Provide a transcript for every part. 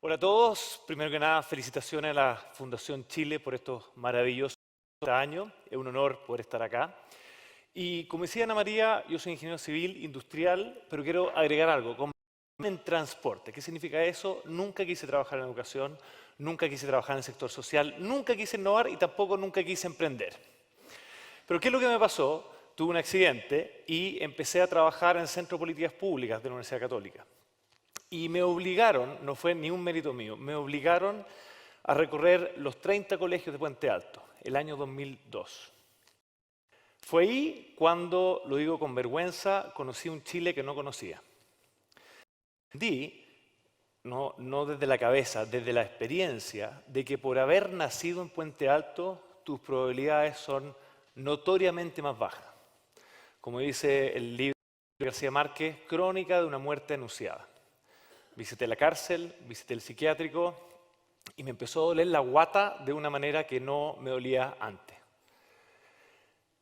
Hola a todos. Primero que nada, felicitaciones a la Fundación Chile por estos maravillosos años. Es un honor poder estar acá. Y como decía Ana María, yo soy ingeniero civil, industrial, pero quiero agregar algo. En transporte. ¿Qué significa eso? Nunca quise trabajar en educación, nunca quise trabajar en el sector social, nunca quise innovar y tampoco nunca quise emprender. Pero ¿qué es lo que me pasó? Tuve un accidente y empecé a trabajar en el Centro de Políticas Públicas de la Universidad Católica. Y me obligaron, no fue ni un mérito mío, me obligaron a recorrer los 30 colegios de Puente Alto, el año 2002. Fue ahí cuando, lo digo con vergüenza, conocí un Chile que no conocía. Entendí, no desde la cabeza, desde la experiencia, de que por haber nacido en Puente Alto, tus probabilidades son notoriamente más bajas. Como dice el libro de García Márquez, Crónica de una muerte anunciada. Visité la cárcel, visité el psiquiátrico y me empezó a doler la guata de una manera que no me dolía antes.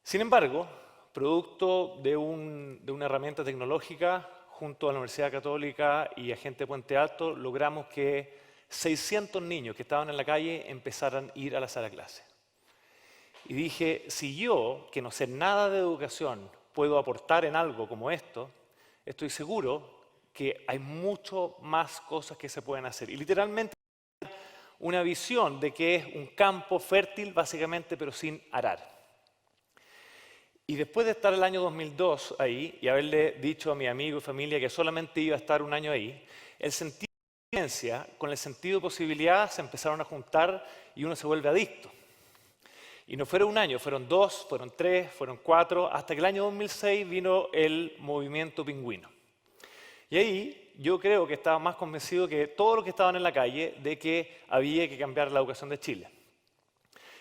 Sin embargo, producto de una herramienta tecnológica, junto a la Universidad Católica y a gente de Puente Alto, logramos que 600 niños que estaban en la calle empezaran a ir a la sala de clase. Y dije, si yo, que no sé nada de educación, puedo aportar en algo como esto, estoy seguro que hay mucho más cosas que se pueden hacer. Y literalmente una visión de que es un campo fértil, básicamente, pero sin arar. Y después de estar el año 2002 ahí y haberle dicho a mi amigo y familia que solamente iba a estar un año ahí, el sentido de ciencia con el sentido de posibilidad se empezaron a juntar y uno se vuelve adicto. Y no fueron un año, fueron 2, fueron 3, fueron 4, hasta que el año 2006 vino el movimiento pingüino. Y ahí yo creo que estaba más convencido que todos los que estaban en la calle de que había que cambiar la educación de Chile.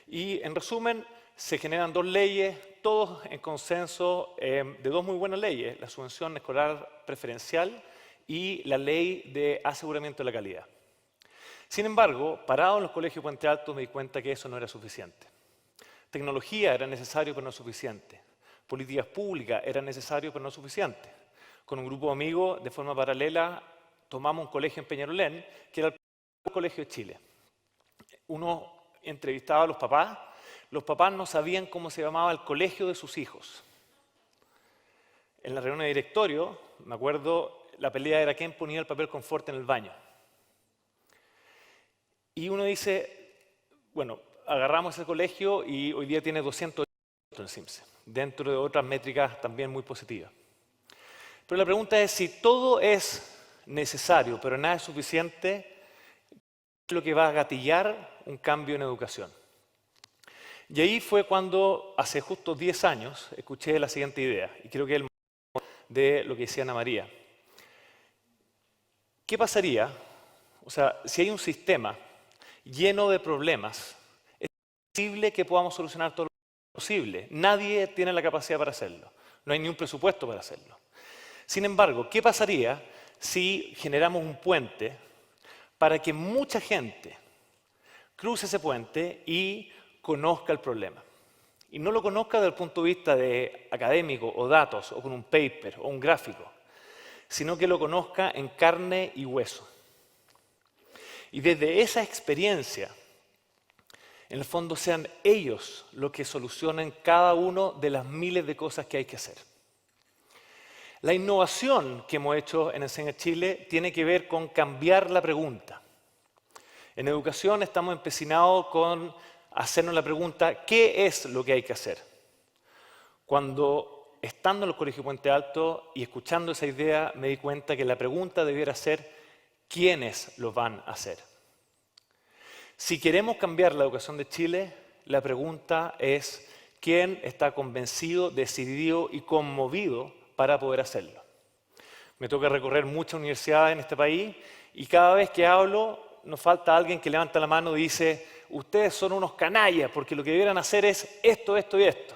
Y en resumen, se generan dos leyes, todos en consenso de dos muy buenas leyes, la subvención escolar preferencial y la ley de aseguramiento de la calidad. Sin embargo, parado en los colegios Puente Alto me di cuenta que eso no era suficiente. Tecnología era necesario, pero no suficiente. Políticas públicas eran necesarias, pero no suficientes. Con un grupo de amigos, de forma paralela, tomamos un colegio en Peñalolén, que era el primer colegio de Chile. Uno entrevistaba a los papás no sabían cómo se llamaba el colegio de sus hijos. En la reunión de directorio, me acuerdo, la pelea era quién ponía el papel confort en el baño. Y uno dice, bueno, agarramos ese colegio y hoy día tiene 200 en el CIMSE, dentro de otras métricas también muy positivas. Pero la pregunta es, si todo es necesario, pero nada es suficiente, ¿qué es lo que va a gatillar un cambio en educación? Y ahí fue cuando, hace justo 10 años, escuché la siguiente idea, y creo que es el motivo de lo que decía Ana María. ¿Qué pasaría? O sea, si hay un sistema lleno de problemas, es posible que podamos solucionar todo lo posible. Nadie tiene la capacidad para hacerlo. No hay ni un presupuesto para hacerlo. Sin embargo, ¿qué pasaría si generamos un puente para que mucha gente cruce ese puente y conozca el problema? Y no lo conozca desde el punto de vista de académico o datos o con un paper o un gráfico, sino que lo conozca en carne y hueso. Y desde esa experiencia, en el fondo sean ellos los que solucionen cada una de las miles de cosas que hay que hacer. La innovación que hemos hecho en Enseña Chile tiene que ver con cambiar la pregunta. En educación estamos empecinados con hacernos la pregunta, ¿qué es lo que hay que hacer? Cuando estando en el Colegio Puente Alto y escuchando esa idea, me di cuenta que la pregunta debiera ser, ¿quiénes lo van a hacer? Si queremos cambiar la educación de Chile, la pregunta es, ¿quién está convencido, decidido y conmovido para poder hacerlo? Me toca recorrer muchas universidades en este país y cada vez que hablo nos falta alguien que levanta la mano y dice, ustedes son unos canallas porque lo que debieran hacer es esto, esto y esto.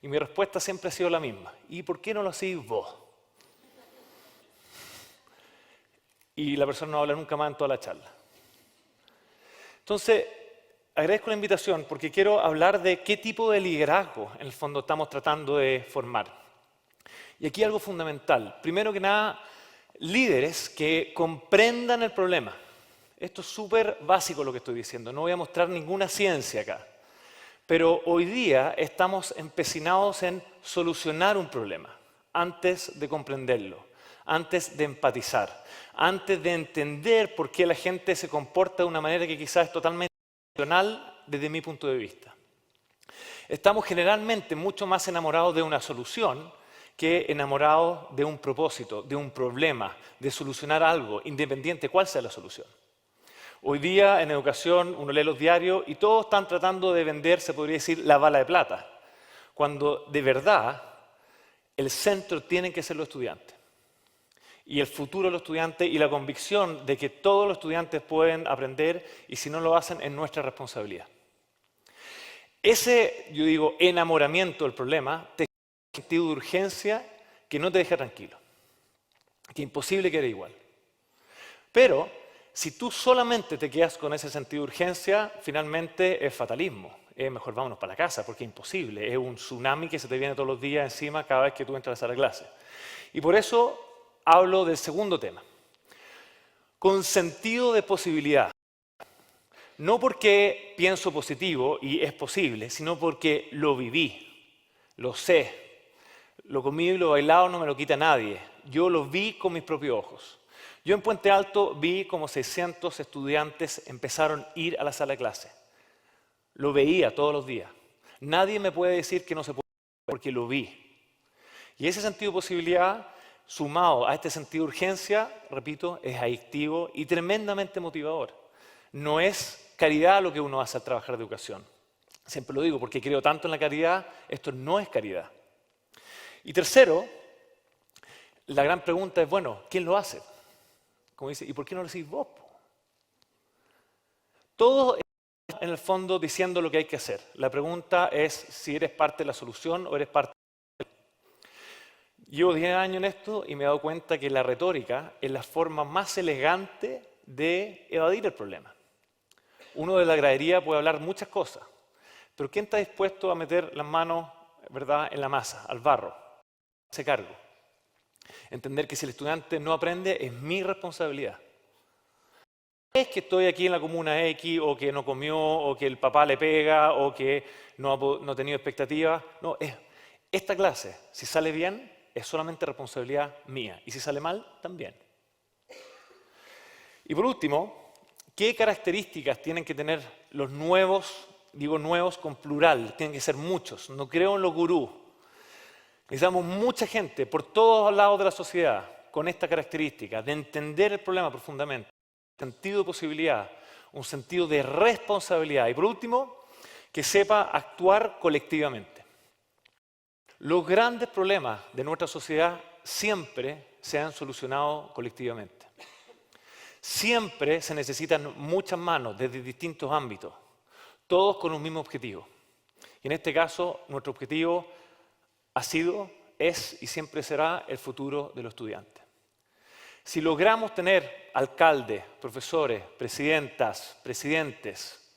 Y mi respuesta siempre ha sido la misma. ¿Y por qué no lo hacéis vos? Y la persona no habla nunca más en toda la charla. Entonces, agradezco la invitación porque quiero hablar de qué tipo de liderazgo en el fondo estamos tratando de formar. Y aquí algo fundamental. Primero que nada, líderes que comprendan el problema. Esto es súper básico lo que estoy diciendo, no voy a mostrar ninguna ciencia acá. Pero hoy día estamos empecinados en solucionar un problema antes de comprenderlo, antes de empatizar, antes de entender por qué la gente se comporta de una manera que quizás es totalmente irracional desde mi punto de vista. Estamos generalmente mucho más enamorados de una solución que enamorados de un propósito, de un problema, de solucionar algo, independiente cuál sea la solución. Hoy día en educación uno lee los diarios y todos están tratando de vender, se podría decir, la bala de plata, cuando de verdad el centro tienen que ser los estudiantes. Y el futuro de los estudiantes y la convicción de que todos los estudiantes pueden aprender y si no lo hacen es nuestra responsabilidad. Ese, yo digo, enamoramiento del problema te genera un sentido de urgencia que no te deja tranquilo, que es imposible que eres igual. Pero si tú solamente te quedas con ese sentido de urgencia, finalmente es fatalismo. Es mejor vámonos para la casa porque es imposible. Es un tsunami que se te viene todos los días encima cada vez que tú entras a la clase. Y por eso hablo del segundo tema. Con sentido de posibilidad. No porque pienso positivo y es posible, sino porque lo viví, lo sé. Lo comido y lo bailado no me lo quita nadie. Yo lo vi con mis propios ojos. Yo en Puente Alto vi como 600 estudiantes empezaron a ir a la sala de clase. Lo veía todos los días. Nadie me puede decir que no se puede porque lo vi. Y ese sentido de posibilidad, sumado a este sentido de urgencia, repito, es adictivo y tremendamente motivador. No es caridad lo que uno hace al trabajar de educación. Siempre lo digo porque creo tanto en la caridad, esto no es caridad. Y tercero, la gran pregunta es, bueno, ¿quién lo hace? Como dice, ¿y por qué no lo decís vos? Todos estamos en el fondo diciendo lo que hay que hacer. La pregunta es si eres parte de la solución o eres parte de la solución. Llevo 10 años en esto y me he dado cuenta que la retórica es la forma más elegante de evadir el problema. Uno de la gradería puede hablar muchas cosas, pero ¿quién está dispuesto a meter las manos, ¿verdad?, en la masa, al barro? Ese cargo. Entender que si el estudiante no aprende es mi responsabilidad. No es que estoy aquí en la comuna X o que no comió o que el papá le pega o que no ha tenido expectativas. No, es esta clase, si sale bien, es solamente responsabilidad mía. Y si sale mal, también. Y por último, ¿qué características tienen que tener los nuevos? Digo nuevos con plural, tienen que ser muchos. No creo en los gurús. Necesitamos mucha gente por todos lados de la sociedad con esta característica de entender el problema profundamente, un sentido de posibilidad, un sentido de responsabilidad y por último, que sepa actuar colectivamente. Los grandes problemas de nuestra sociedad siempre se han solucionado colectivamente. Siempre se necesitan muchas manos desde distintos ámbitos, todos con un mismo objetivo. Y en este caso, nuestro objetivo ha sido, es y siempre será el futuro de los estudiantes. Si logramos tener alcaldes, profesores, presidentas, presidentes,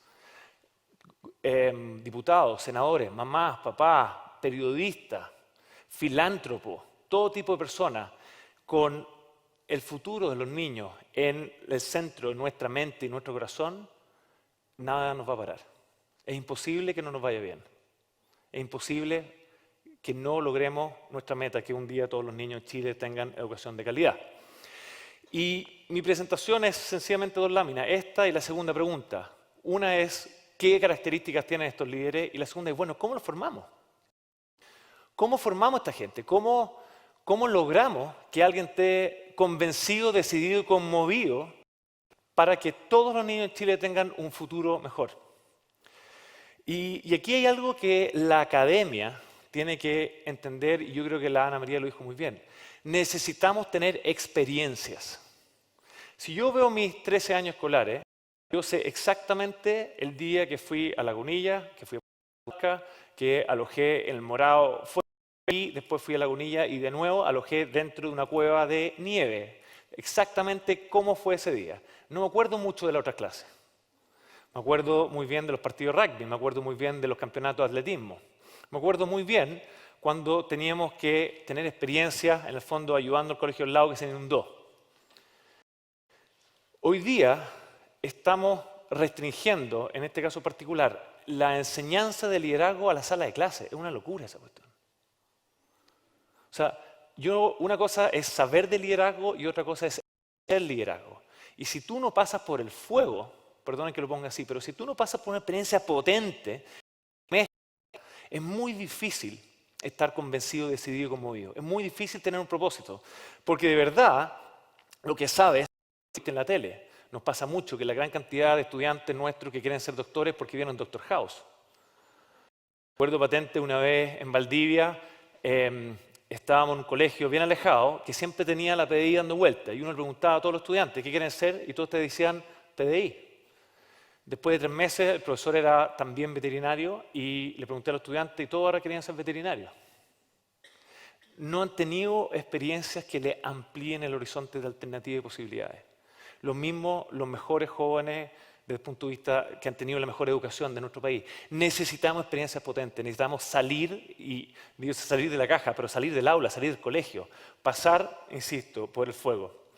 diputados, senadores, mamás, papás, periodistas, filántropos, todo tipo de personas con el futuro de los niños en el centro de nuestra mente y nuestro corazón, nada nos va a parar. Es imposible que no nos vaya bien. Es imposible que no logremos nuestra meta, que un día todos los niños en Chile tengan educación de calidad. Y mi presentación es sencillamente 2 láminas, esta y la segunda pregunta. Una es, ¿qué características tienen estos líderes? Y la segunda es, bueno, ¿cómo los formamos? ¿Cómo formamos a esta gente? ¿Cómo logramos que alguien esté convencido, decidido y conmovido para que todos los niños en Chile tengan un futuro mejor? Y aquí hay algo que la academia tiene que entender, y yo creo que la Ana María lo dijo muy bien. Necesitamos tener experiencias. Si yo veo mis 13 años escolares, yo sé exactamente el día que fui a Lagunilla, que fui a Puerto, que alojé en el Morao, y después fui a Lagunilla y de nuevo alojé dentro de una cueva de nieve. Exactamente cómo fue ese día. No me acuerdo mucho de la otra clase. Me acuerdo muy bien de los partidos de rugby, me acuerdo muy bien de los campeonatos de atletismo. Me acuerdo muy bien cuando teníamos que tener experiencias, en el fondo ayudando al colegio al lado que se inundó. Hoy día estamos restringiendo, en este caso particular, la enseñanza de liderazgo a la sala de clase. Es una locura esa cuestión. O sea, una cosa es saber de liderazgo y otra cosa es ser liderazgo. Y si tú no pasas por el fuego, perdonen que lo ponga así, pero si tú no pasas por una experiencia potente, es muy difícil estar convencido, decidido y conmovido. Es muy difícil tener un propósito, porque de verdad lo que sabes en la tele. Nos pasa mucho que la gran cantidad de estudiantes nuestros que quieren ser doctores porque vieron Doctor House. Recuerdo patente una vez en Valdivia, estábamos en un colegio bien alejado que siempre tenía la PDI dando vuelta y uno le preguntaba a todos los estudiantes qué quieren ser y todos te decían PDI. Después de 3 meses el profesor era también veterinario y le pregunté a los estudiantes y todos ahora querían ser veterinarios. No han tenido experiencias que le amplíen el horizonte de alternativas y posibilidades. Lo mismo los mejores jóvenes desde el punto de vista que han tenido la mejor educación de nuestro país. Necesitamos experiencias potentes, necesitamos salir, y digo salir de la caja, pero salir del aula, salir del colegio, pasar, insisto, por el fuego.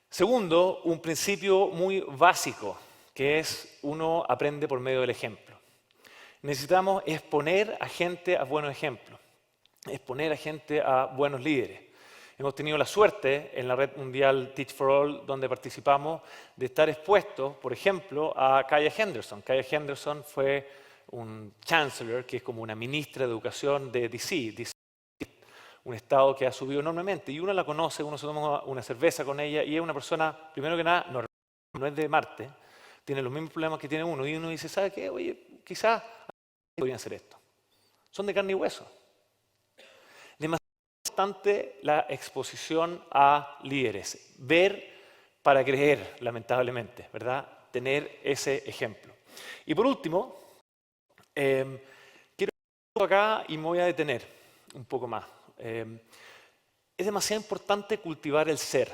Segundo, un principio muy básico, que es uno aprende por medio del ejemplo. Necesitamos exponer a gente a buenos ejemplos, exponer a gente a buenos líderes. Hemos tenido la suerte en la red mundial Teach for All, donde participamos, de estar expuestos, por ejemplo, a Kaya Henderson. Kaya Henderson fue un chancellor, que es como una ministra de educación de DC, un estado que ha subido enormemente. Y uno la conoce, uno se toma una cerveza con ella y es una persona, primero que nada, no es de Marte, tiene los mismos problemas que tiene uno. Y uno dice, ¿sabe qué? Oye, quizás podrían hacer esto. Son de carne y hueso. Importante la exposición a líderes, ver para creer, lamentablemente, ¿verdad? Tener ese ejemplo. Y por último, quiero ir acá y me voy a detener un poco más. Es demasiado importante cultivar el ser.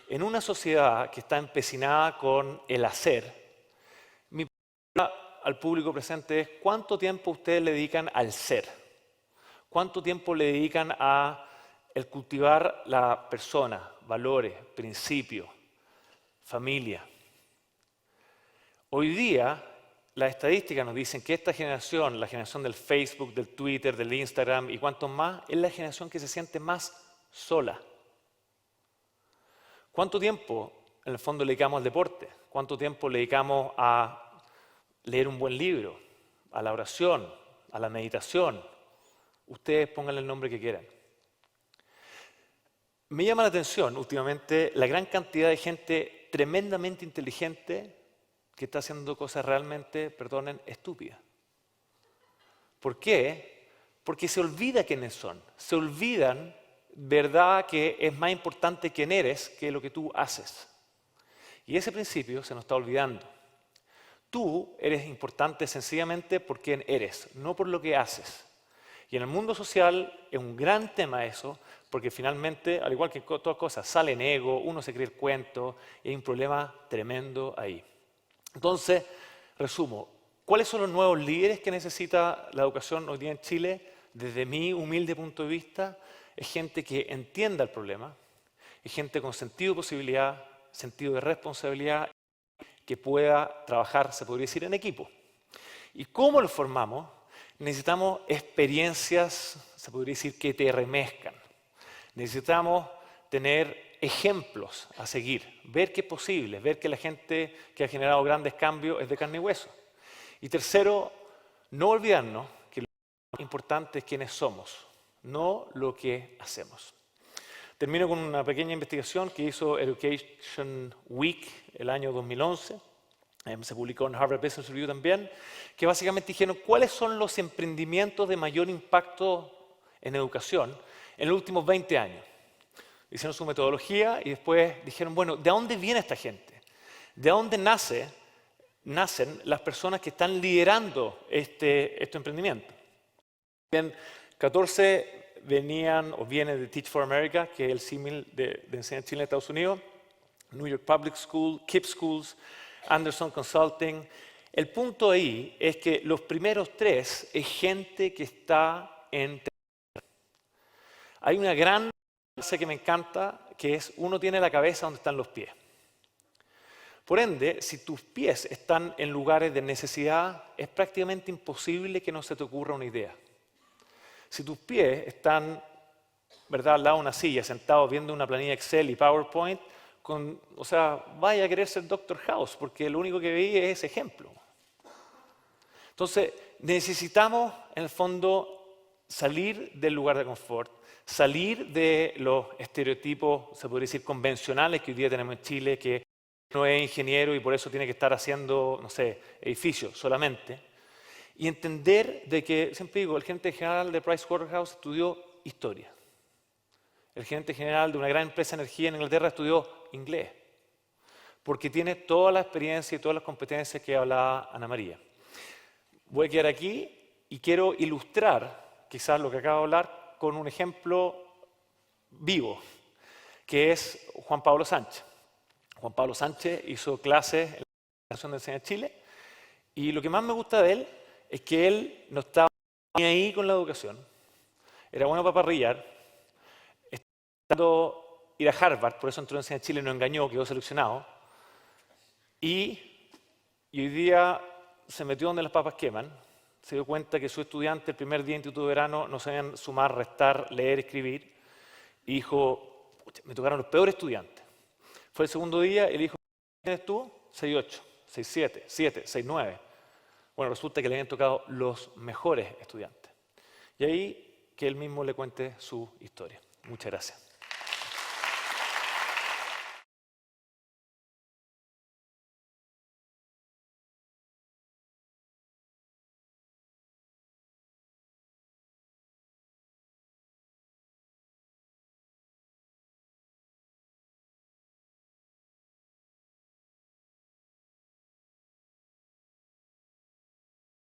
En una sociedad que está empecinada con el hacer, mi pregunta al público presente es ¿cuánto tiempo ustedes le dedican al ser? ¿Cuánto tiempo le dedican a el cultivar la persona, valores, principios, familia? Hoy día, las estadísticas nos dicen que esta generación, la generación del Facebook, del Twitter, del Instagram y cuantos más, es la generación que se siente más sola. ¿Cuánto tiempo, en el fondo, le dedicamos al deporte? ¿Cuánto tiempo le dedicamos a leer un buen libro, a la oración, a la meditación? Ustedes pónganle el nombre que quieran. Me llama la atención últimamente la gran cantidad de gente tremendamente inteligente que está haciendo cosas realmente, perdonen, estúpidas. ¿Por qué? Porque se olvida quiénes son. Se olvidan, verdad, que es más importante quién eres que lo que tú haces. Y ese principio se nos está olvidando. Tú eres importante sencillamente por quién eres, no por lo que haces. Y en el mundo social es un gran tema eso, porque finalmente, al igual que todas cosas, sale en ego, uno se cree el cuento, y hay un problema tremendo ahí. Entonces, resumo, ¿cuáles son los nuevos líderes que necesita la educación hoy día en Chile? Desde mi humilde punto de vista, es gente que entienda el problema, es gente con sentido de posibilidad, sentido de responsabilidad, que pueda trabajar, se podría decir, en equipo. ¿Y cómo lo formamos? Necesitamos experiencias, se podría decir, que te remezcan. Necesitamos tener ejemplos a seguir, ver que es posible, ver que la gente que ha generado grandes cambios es de carne y hueso. Y tercero, no olvidarnos que lo más importante es quiénes somos, no lo que hacemos. Termino con una pequeña investigación que hizo Education Week el año 2011. Se publicó en Harvard Business Review también, que básicamente dijeron cuáles son los emprendimientos de mayor impacto en educación en los últimos 20 años. Hicieron su metodología y después dijeron, bueno, ¿de dónde viene esta gente? ¿De dónde nacen las personas que están liderando este emprendimiento? Bien, 14 vienen de Teach for America, que es el símil de enseñar en Chile en Estados Unidos, New York Public School, KIPP Schools, Anderson Consulting. El punto ahí es que los primeros 3 es gente que está en... Hay una gran frase que me encanta, que es uno tiene la cabeza donde están los pies. Por ende, si tus pies están en lugares de necesidad, es prácticamente imposible que no se te ocurra una idea. Si tus pies están, ¿verdad?, al lado de una silla, sentados viendo una planilla Excel y PowerPoint, o sea, vaya a querer ser Dr. House, porque lo único que veía es ese ejemplo. Entonces, necesitamos, en el fondo, salir del lugar de confort, salir de los estereotipos, se podría decir, convencionales que hoy día tenemos en Chile, que no es ingeniero y por eso tiene que estar haciendo, no sé, edificios solamente, y entender de que, siempre digo, el gerente general de PricewaterhouseCoopers estudió historia. El gerente general de una gran empresa de energía en Inglaterra estudió inglés, porque tiene toda la experiencia y todas las competencias que hablaba Ana María. Voy a quedar aquí y quiero ilustrar quizás lo que acabo de hablar con un ejemplo vivo, que es Juan Pablo Sánchez. Juan Pablo Sánchez hizo clases en la Fundación de Enseñanza de Chile y lo que más me gusta de él es que él no estaba ni ahí con la educación, era bueno para parrillar, estaba ir a Harvard, por eso entró en Enseñanza de Chile, no engañó, quedó seleccionado, y hoy día se metió donde las papas queman, se dio cuenta que su estudiante el primer día de instituto de verano no sabían sumar, restar, leer, escribir, y dijo, me tocaron los peores estudiantes. Fue el segundo día y le dijo, ¿quién estuvo? 6.8, 6.7, 7, 6.9. Bueno, resulta que le habían tocado los mejores estudiantes. Y ahí que él mismo le cuente su historia. Muchas gracias.